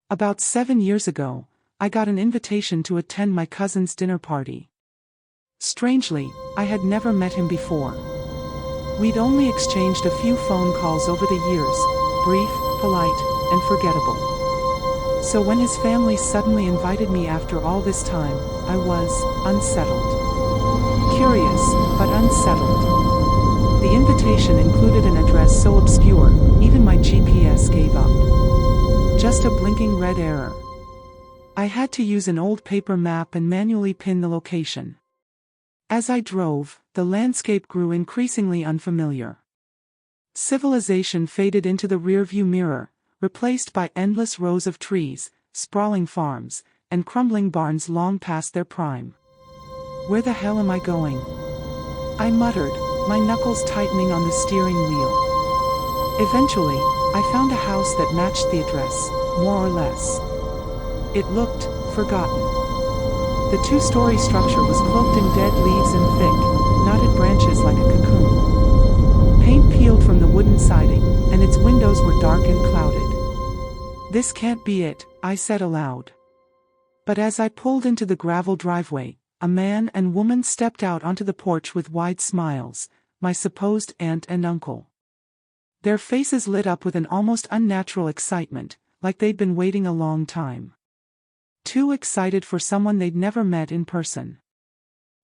About 7 years ago, I got an invitation to attend my cousin's dinner party. Strangely, I had never met him before. We'd only exchanged a few phone calls over the years, brief, polite, and forgettable. So when his family suddenly invited me after all this time, I was unsettled. Curious, but unsettled. The invitation included an address so obscure, even my GPS gave up. Just a blinking red error. I had to use an old paper map and manually pin the location. As I drove, the landscape grew increasingly unfamiliar. Civilization faded into the rearview mirror, replaced by endless rows of trees, sprawling farms, and crumbling barns long past their prime. Where the hell am I going? I muttered, my knuckles tightening on the steering wheel. Eventually, I found a house that matched the address, more or less. It looked forgotten. The two-story structure was cloaked in dead leaves and thick, knotted branches like a cocoon. Paint peeled from the wooden siding, and its windows were dark and clouded. This can't be it, I said aloud. But as I pulled into the gravel driveway, a man and woman stepped out onto the porch with wide smiles, my supposed aunt and uncle. Their faces lit up with an almost unnatural excitement, like they'd been waiting a long time. Too excited for someone they'd never met in person.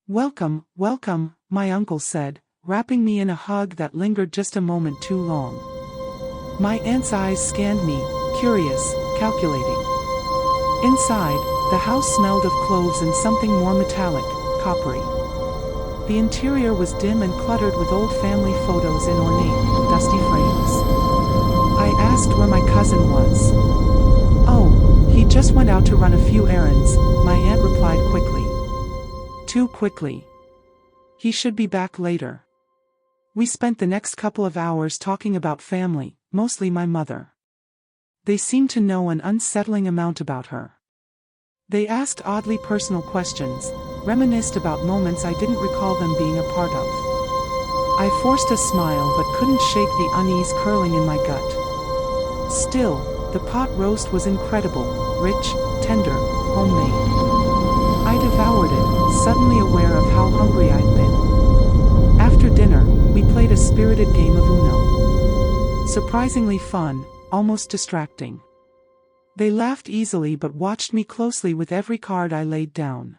"Welcome, welcome," my uncle said, wrapping me in a hug that lingered just a moment too long. My aunt's eyes scanned me, curious, calculating. Inside, the house smelled of cloves and something more metallic, coppery. The interior was dim and cluttered with old family photos in ornate, dusty frames. I asked where my cousin was. "Oh, he just went out to run a few errands," my aunt replied quickly. Too quickly. "He should be back later." We spent the next couple of hours talking about family, mostly my mother. They seemed to know an unsettling amount about her. They asked oddly personal questions, reminisced about moments I didn't recall them being a part of. I forced a smile but couldn't shake the unease curling in my gut. Still, the pot roast was incredible, rich, tender, homemade. I devoured it, suddenly aware of how hungry I'd been. After dinner, we played a spirited game of Uno. Surprisingly fun, almost distracting. They laughed easily but watched me closely with every card I laid down.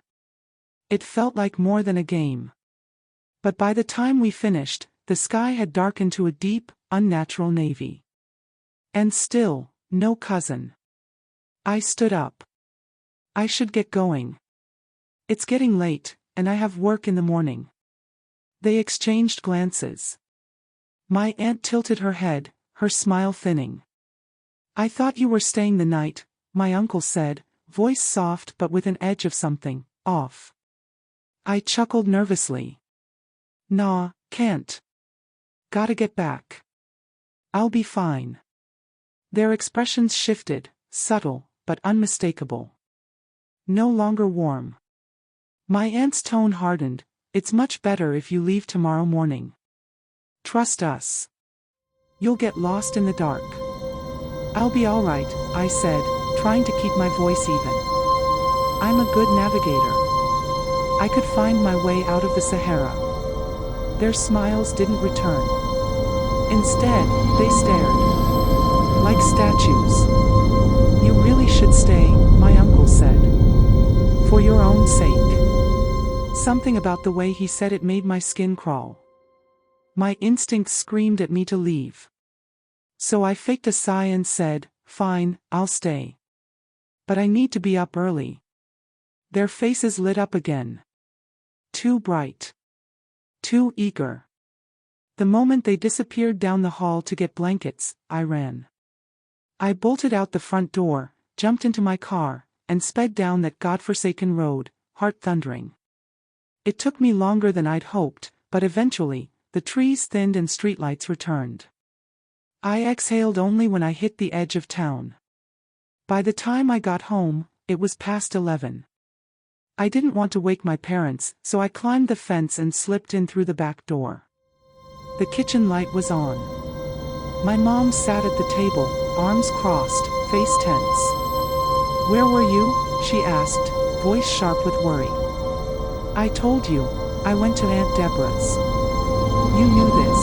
It felt like more than a game. But by the time we finished, the sky had darkened to a deep, unnatural navy. And still, no cousin. I stood up. I should get going. It's getting late, and I have work in the morning. They exchanged glances. My aunt tilted her head, her smile thinning. "I thought you were staying the night," my uncle said, voice soft but with an edge of something off. I chuckled nervously. "Nah, can't. Gotta get back. I'll be fine." Their expressions shifted, subtle, but unmistakable. No longer warm. My aunt's tone hardened. "It's much better if you leave tomorrow morning. Trust us. You'll get lost in the dark." "I'll be all right," I said, trying to keep my voice even. "I'm a good navigator. I could find my way out of the Sahara." Their smiles didn't return. Instead, they stared. Like statues. "You really should stay," my uncle said. "For your own sake." Something about the way he said it made my skin crawl. My instincts screamed at me to leave. So I faked a sigh and said, "Fine, I'll stay. But I need to be up early." Their faces lit up again. Too bright. Too eager. The moment they disappeared down the hall to get blankets, I ran. I bolted out the front door, jumped into my car, and sped down that godforsaken road, heart thundering. It took me longer than I'd hoped, but eventually, the trees thinned and streetlights returned. I exhaled only when I hit the edge of town. By the time I got home, it was past 11. I didn't want to wake my parents, so I climbed the fence and slipped in through the back door. The kitchen light was on. My mom sat at the table, arms crossed, face tense. Where were you? She asked, voice sharp with worry. I told you, I went to Aunt Deborah's. You knew this.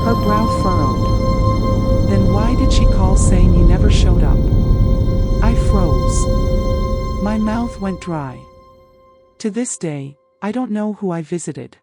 Her brow furrowed. Then why did she call saying you never showed up? I froze. My mouth went dry. To this day, I don't know who I visited.